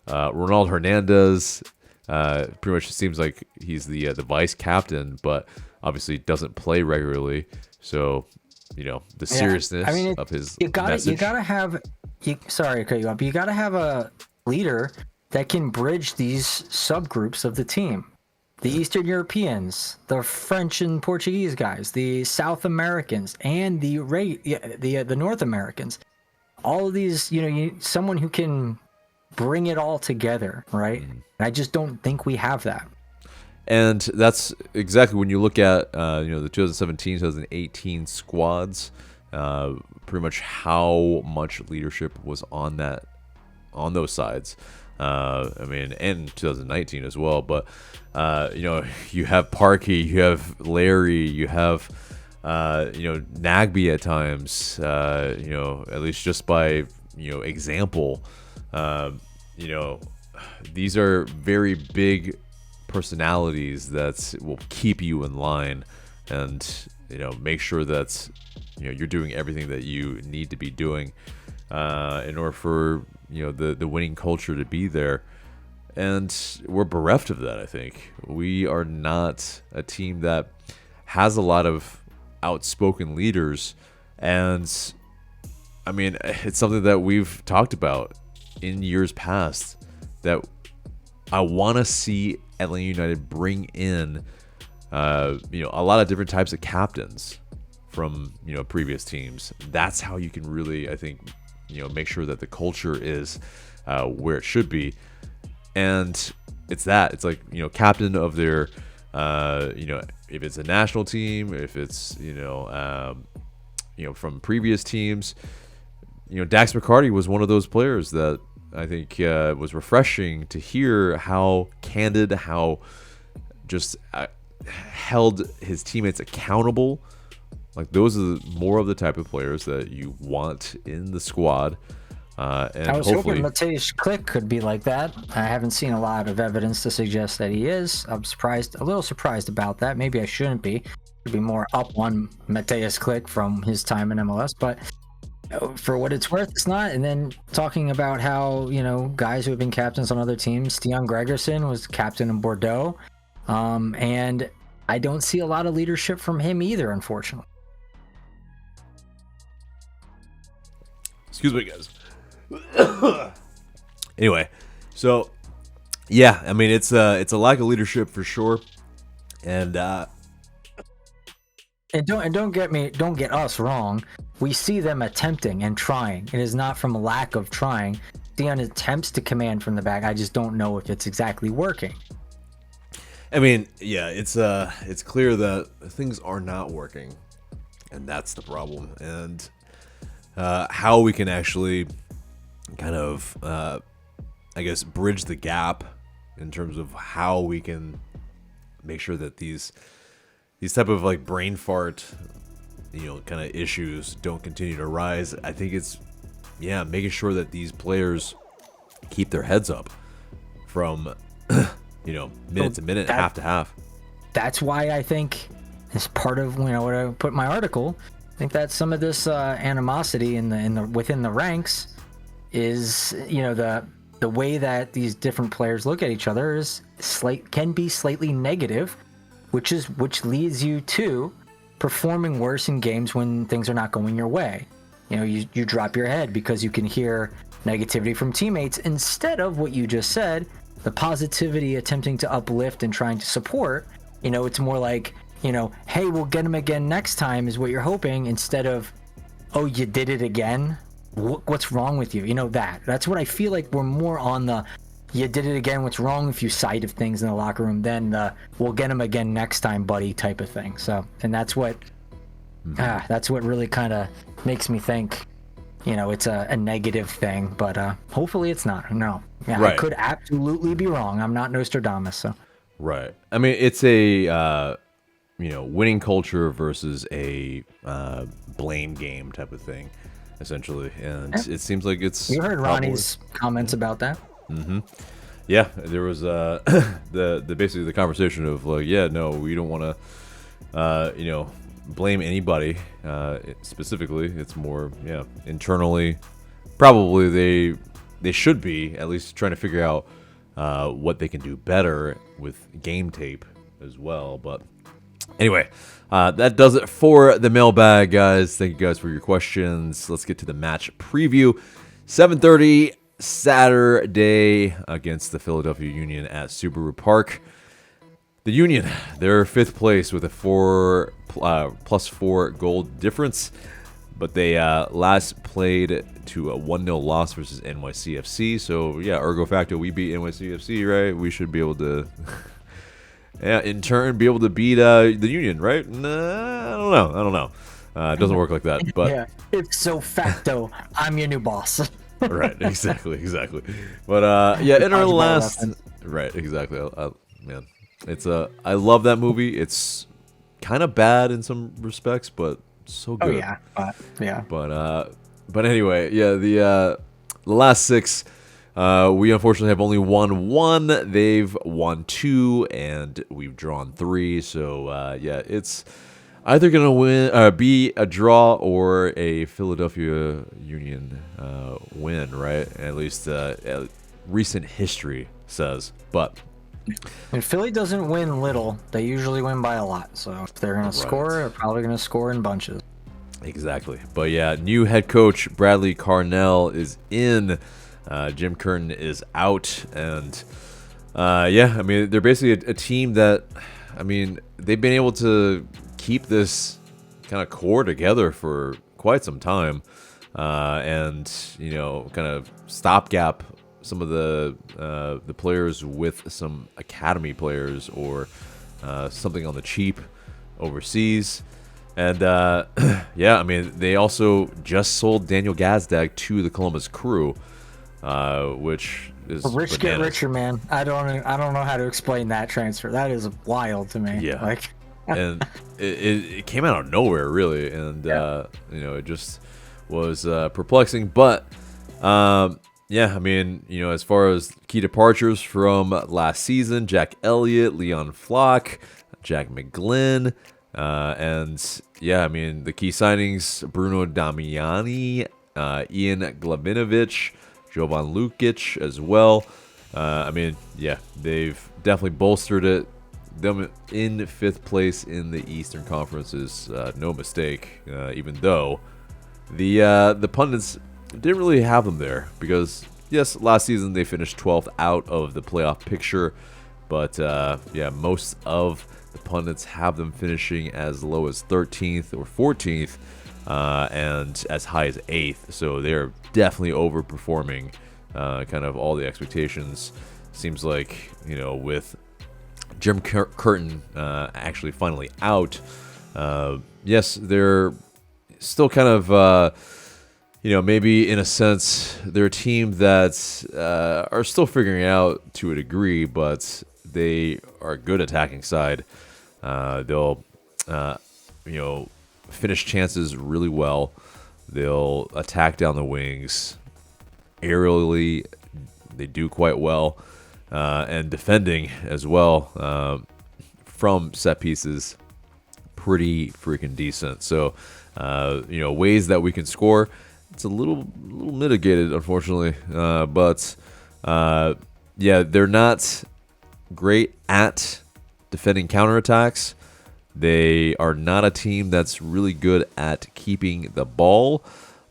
Ronald Hernandez pretty much seems like he's the vice captain, but obviously doesn't play regularly. So the seriousness of his message. You gotta have. Sorry to cut you off, but you gotta have a leader that can bridge these subgroups of the team. The Eastern Europeans, the French and Portuguese guys, the South Americans, and the North Americans. All of these, someone who can bring it all together, right? And I just don't think we have that. And that's exactly when you look at the 2017, 2018 squads, pretty much how much leadership was on those sides. And 2019 as well. But you have Parkey, you have Larry, you have Nagby at times. At least just by example. These are very big personalities that will keep you in line and make sure that you're doing everything that you need to be doing in order for the winning culture to be there. And we're bereft of that. I think we are not a team that has a lot of outspoken leaders, and I mean it's something that we've talked about in years past that I want to see Atlanta United bring in a lot of different types of captains from previous teams. That's how you can really, I think, make sure that the culture is where it should be. And it's like captain of their if it's a national team, if it's from previous teams. Dax McCarty was one of those players that I think was refreshing to hear how candid, how just held his teammates accountable. Like those are more of the type of players that you want in the squad. And I was hoping Mateusz Klich could be like that. I haven't seen a lot of evidence to suggest that he is. I'm a little surprised about that. Maybe I shouldn't be. Should be more up on Mateusz Klich from his time in MLS, but for what it's worth, it's not. And then talking about how guys who have been captains on other teams, Stian Gregerson was captain in Bordeaux, and I don't see a lot of leadership from him either, unfortunately. Excuse me, guys. Anyway, so yeah, I mean it's a lack of leadership for sure, and don't get us wrong. We see them attempting and trying. It is not from a lack of trying. Dion attempts to command from the back. I just don't know if it's exactly working. I mean, yeah, it's clear that things are not working, and that's the problem. And how we can actually kind of, I guess, bridge the gap in terms of how we can make sure that these type of like brain fart, kind of issues don't continue to rise. I think it's, making sure that these players keep their heads up from, minute to minute, half to half. That's why I think, as part of what I put in my article, I think that some of this animosity within the ranks is, the way that these different players look at each other can be slightly negative, which leads you to performing worse in games when things are not going your way. You drop your head because you can hear negativity from teammates instead of what you just said, the positivity attempting to uplift and trying to support. It's more like, hey, we'll get him again next time is what you're hoping, instead of, oh, you did it again? What's wrong with you? That's what I feel like we're more on the, you did it again, what's wrong with you side of things in the locker room than the, we'll get him again next time, buddy, type of thing. So, and that's what really kind of makes me think, it's a negative thing, but hopefully it's not. No. Yeah, right. I could absolutely be wrong. I'm not Nostradamus, so. Right. I mean, it's a, winning culture versus a blame game type of thing, essentially. And it seems like it's... You heard Ronnie's comments about that. Mm-hmm. Yeah, there was basically the conversation of like, we don't want to, blame anybody specifically. It's more, internally. Probably they should be at least trying to figure out what they can do better with game tape as well. But anyway, that does it for the mailbag, guys. Thank you guys for your questions. Let's get to the match preview. 7:30 Saturday against the Philadelphia Union at Subaru Park. The Union, they're fifth place with a +4 goal difference, but they last played to a 1-0 loss versus NYCFC. So ergo facto, we beat NYCFC, right? We should be able to, in turn, be able to beat the Union, right? Nah, I don't know. It doesn't work like that. But ipso facto, I'm your new boss. Right, exactly. But in our last, right, exactly. Man, it's I love that movie. It's kind of bad in some respects, but so good. But anyway, the last six, we unfortunately have only won one. They've won two, and we've drawn three. So it's either gonna be a draw or a Philadelphia Union win, right? At least recent history says. But when Philly doesn't win little, they usually win by a lot. So if they're gonna score, they're probably gonna score in bunches. Exactly. But new head coach Bradley Carnell is in. Jim Curtin is out, and I mean, they're basically a team that, I mean, they've been able to keep this kind of core together for quite some time, and kind of stopgap some of the players with some academy players or something on the cheap overseas. And I mean, they also just sold Daniel Gazdag to the Columbus Crew, which is rich bananas. Get richer, man. I don't know how to explain that transfer. That is wild to me. Yeah, and it came out of nowhere, really, and it just was perplexing. But I mean, as far as key departures from last season, Jack Elliott, Leon Flock, Jack McGlynn. And I mean, the key signings: Bruno Damiani, Ian Glavinovich, Jovan Lukic as well. I mean, they've definitely bolstered it. Them in fifth place in the Eastern Conference is no mistake. Even though the pundits didn't really have them there, because yes, last season they finished 12th out of the playoff picture, but most of the pundits have them finishing as low as 13th or 14th, and as high as 8th. So they're definitely overperforming kind of all the expectations. Seems like, with Jim Curtin actually finally out, yes, they're still kind of maybe in a sense, they're a team that are still figuring out to a degree, but they are a good attacking side. They'll, finish chances really well. They'll attack down the wings. Aerially, they do quite well. And defending as well from set pieces, pretty freaking decent. So, ways that we can score, it's a little mitigated, unfortunately. But they're not great at defending counterattacks. They are not a team that's really good at keeping the ball.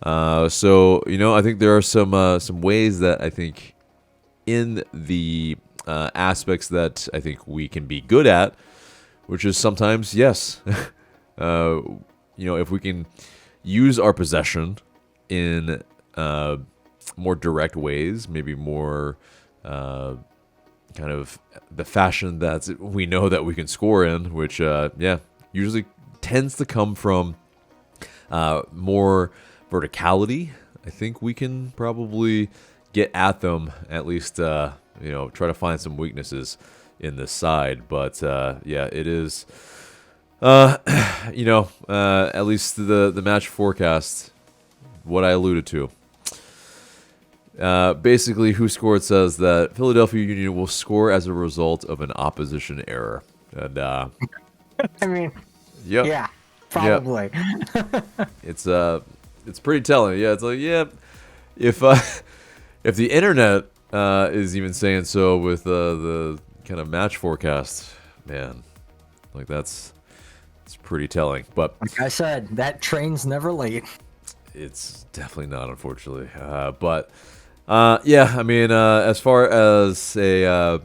So I think there are some ways that I think in the aspects that I think we can be good at, which is sometimes, yes, if we can use our possession in more direct ways, maybe more kind of the fashion that we know that we can score in, which, usually tends to come from more verticality. I think we can probably get at them, at least, try to find some weaknesses in this side. But, it is, at least the match forecast, what I alluded to. Basically, Who Scored says that Philadelphia Union will score as a result of an opposition error. And, I mean, yep. yeah, probably. Yep. It's pretty telling. Yeah, it's like, if the internet is even saying so with the kind of match forecast, man, like it's pretty telling. But like I said, that train's never late. It's definitely not, unfortunately. But I mean, as far as a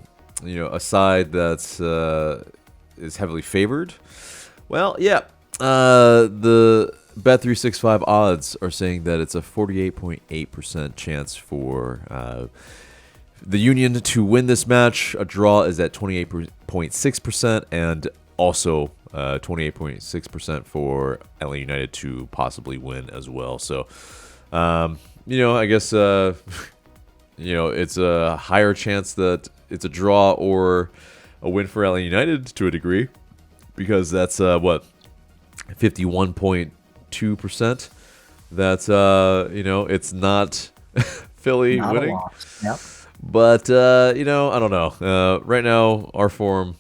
side that's is heavily favored, well, the Bet365 odds are saying that it's a 48.8% chance for the Union to win this match. A draw is at 28.6%, and also 28.6% for Atl United to possibly win as well. So, I guess, it's a higher chance that it's a draw or a win for Atl United to a degree, because that's 51.2%. That's it's not Philly Not winning. a loss. Yep. But I don't know. Right now, our form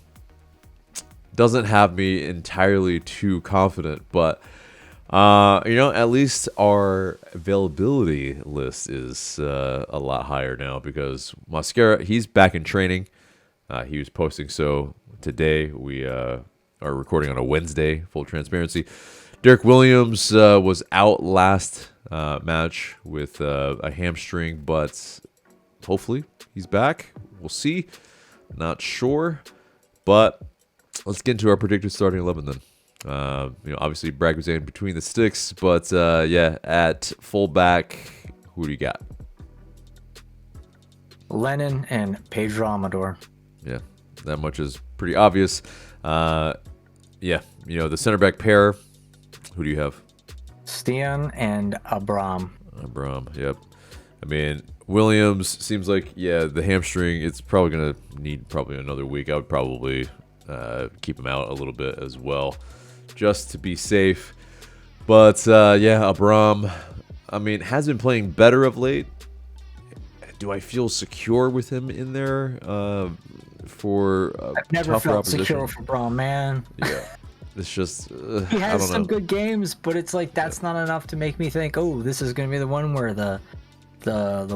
doesn't have me entirely too confident, but at least our availability list is a lot higher now, because Mascara, he's back in training. He was posting so today. We are recording on a Wednesday, full transparency. Derek Williams was out last match with a hamstring, but hopefully he's back. We'll see. Not sure, but let's get into our predicted starting 11 then. Obviously Bragg was in between the sticks, but at fullback, who do you got? Lennon and Pedro Amador. Yeah, that much is pretty obvious. The center back pair, who do you have? Stian and Abram. Abram, yep. I mean, Williams seems like, the hamstring, it's probably going to need another week. I would probably keep him out a little bit as well, just to be safe. But, Abram, I mean, has been playing better of late. Do I feel secure with him in there for I've never tougher felt opposition? secure for Abram, man. Yeah. It's just, He I has don't some know. good games, but it's like that's not enough to make me think, oh, this is going to be the one where the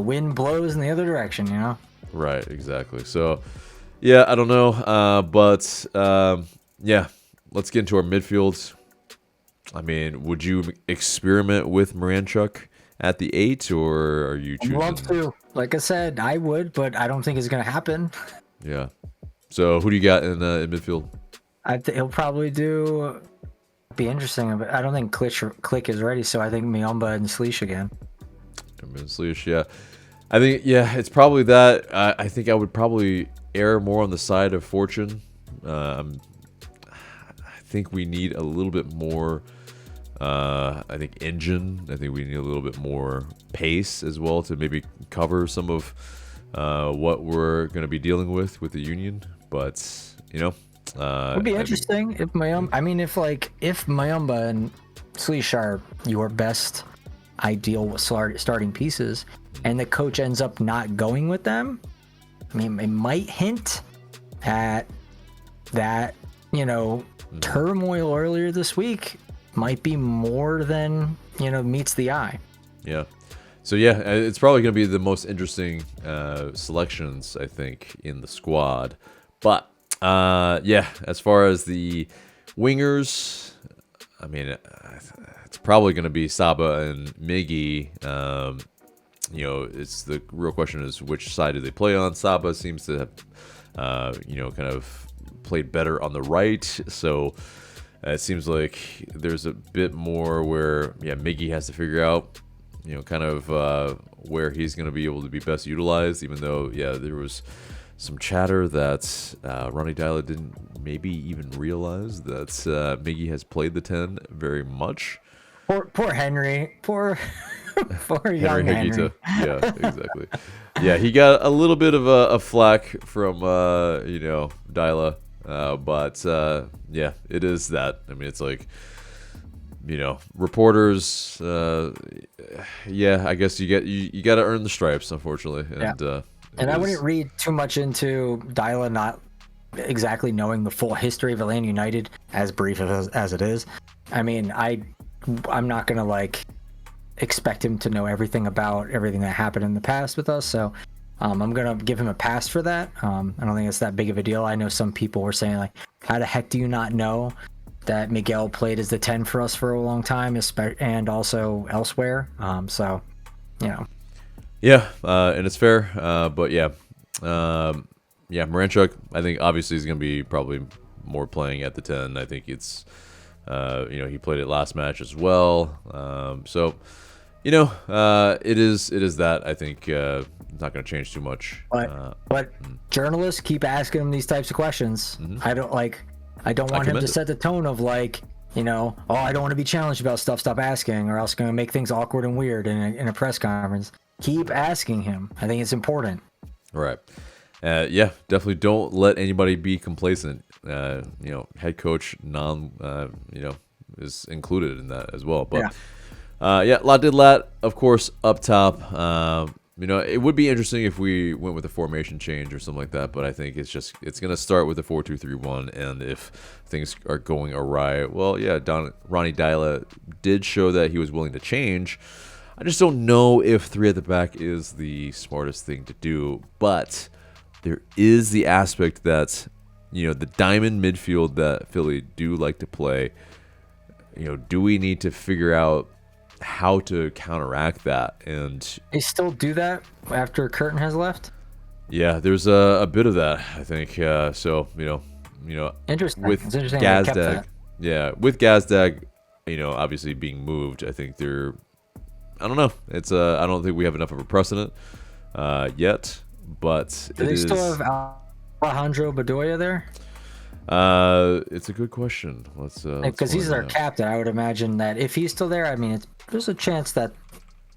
wind blows in the other direction, Right, exactly. So, I don't know. Let's get into our midfield. I mean, would you experiment with Moranchuk at the 8, or are you choosing? I'd love to. Like I said, I would, but I don't think it's going to happen. Yeah. So, who do you got in midfield? He'll probably be interesting, but I don't think Click is ready, so I think Miomba and Sleesh again. Sleesh, yeah. I think, it's probably that. I think I would probably err more on the side of Fortune. I think we need a little bit more I think engine. I think we need a little bit more pace as well to maybe cover some of what we're going to be dealing with the Union. But it would be interesting if Mayumba and Sleesh are your best ideal starting pieces, and the coach ends up not going with them. I mean, it might hint at that, turmoil earlier this week might be more than, meets the eye. Yeah. So, yeah, it's probably going to be the most interesting selections, I think, in the squad. But, as far as the wingers, I mean, it's probably going to be Saba and Miggy. It's the real question is which side do they play on. Saba seems to have, kind of played better on the right. So it seems like there's a bit more where, Miggy has to figure out, kind of where he's going to be able to be best utilized, even though, there was some chatter that Ronnie Dyla didn't maybe even realize that Miggy has played the 10 very much. Poor Henry. Poor young Henry. Yeah, exactly. Yeah, he got a little bit of a flack from, Dyla. But it is that. I mean, it's like, reporters, I guess you got to earn the stripes, unfortunately. And I wouldn't read too much into Dyla not exactly knowing the full history of Atlanta United, as brief as it is. I mean, I'm not going to expect him to know everything about everything that happened in the past with us. So I'm going to give him a pass for that. I don't think it's that big of a deal. I know some people were saying, how the heck do you not know that Miguel played as the 10 for us for a long time, and also elsewhere? Yeah, and it's fair. But Maranchuk, I think obviously is going to be probably more playing at the 10. I think it's, he played it last match as well. It is that. I think it's not going to change too much. But journalists keep asking him these types of questions. Mm-hmm. I don't want him to set the tone of I don't want to be challenged about stuff. Stop asking, or else going to make things awkward and weird in a press conference. Keep asking him. I think it's important. Right. Definitely don't let anybody be complacent. Head coach is included in that as well. But Lat, of course, up top. It would be interesting if we went with a formation change or something like that, but I think it's going to start with a 4-2-3-1, and if things are going awry, Ronnie Dyla did show that he was willing to change. I just don't know if 3 at the back is the smartest thing to do, but there is the aspect that, the diamond midfield that Philly do like to play, do we need to figure out how to counteract that? And they still do that after Curtin has left? Yeah, there's a bit of that, I think. Interesting. With Gazdag, with Gazdag, obviously being moved, I think I don't know. It's I don't think we have enough of a precedent yet, but do they still have Alejandro Bedoya there? It's a good question. Let's because he's their captain. I would imagine that if he's still there, I mean, there's a chance that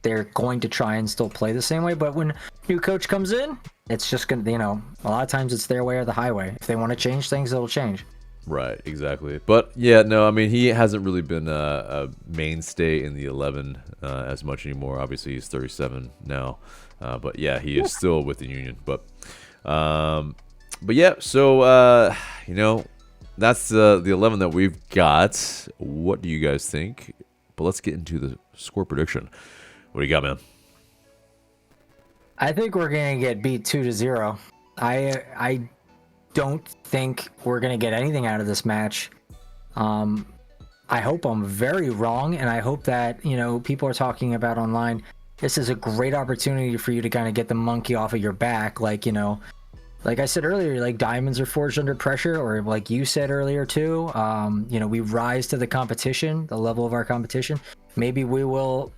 they're going to try and still play the same way. But when new coach comes in, it's just gonna, a lot of times it's their way or the highway. If they want to change things, it'll change. Right, exactly. But I mean, he hasn't really been a mainstay in the 11 as much anymore. Obviously, he's 37 now, but he is still with the Union. But so that's the 11 that we've got. What do you guys think? But let's get into the score prediction. What do you got, man? I think we're gonna get beat 2-0. I don't think we're gonna get anything out of this match. I hope I'm very wrong, and I hope that people are talking about online. This is a great opportunity for you to kind of get the monkey off of your back, like I said earlier, diamonds are forged under pressure, or like you said earlier too. We rise to the competition, the level of our competition. Maybe we will,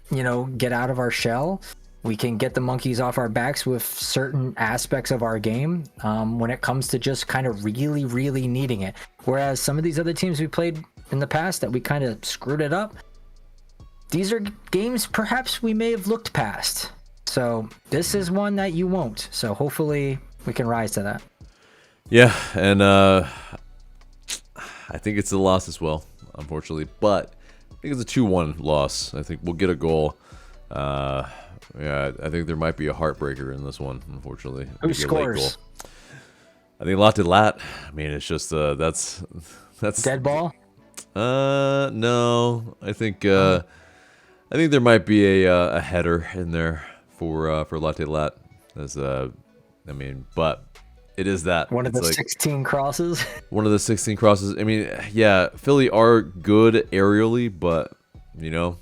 get out of our shell. We can get the monkeys off our backs with certain aspects of our game when it comes to just kind of really, really needing it. Whereas some of these other teams we played in the past that we kind of screwed it up, these are games perhaps we may have looked past. So this is one that you won't. So hopefully we can rise to that. Yeah, and I think it's a loss as well, unfortunately. But I think it's a 2-1 loss. I think we'll get a goal. Yeah, I think there might be a heartbreaker in this one, unfortunately. Who scores? I think Atl Utd. I mean, it's just that's Dead ball. No, I think there might be a header in there for Atl Utd. As I mean, but it is that One of the 16 crosses. One of the 16 crosses. I mean, yeah, Philly are good aerially, but you know,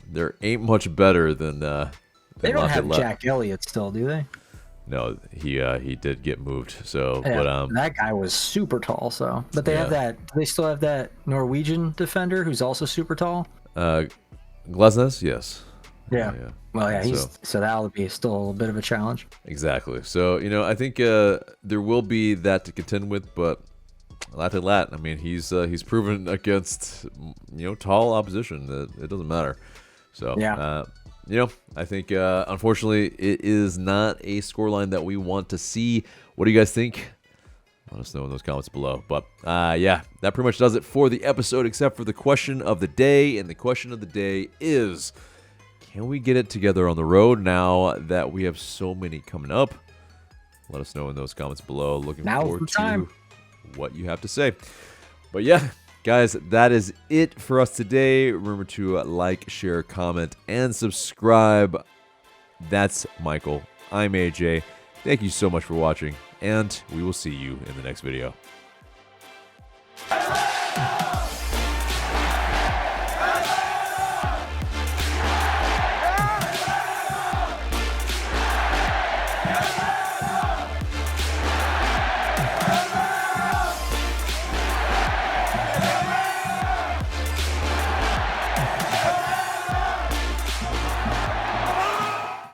there ain't much better than they don't have Jack Elliott still, do they? No, he did get moved. So, yeah, but that guy was super tall. So, but they have that. They still have that Norwegian defender who's also super tall. Glesnes, yes. Yeah. Well, yeah, so that'll be still a bit of a challenge. Exactly. So, you know, I think there will be that to contend with, but Atl Utd, I mean, he's proven against, you know, tall opposition that it doesn't matter. So, yeah. You know, I think unfortunately it is not a scoreline that we want to see. What do you guys think? Let us know in those comments below. But yeah, that pretty much does it for the episode, except for the question of the day. And the question of the day is, can we get it together on the road now that we have so many coming up? Let us know in those comments below. Looking forward to what you have to say. But yeah, guys, that is it for us today. Remember to like, share, comment, and subscribe. That's Michael. I'm AJ. Thank you so much for watching, and we will see you in the next video.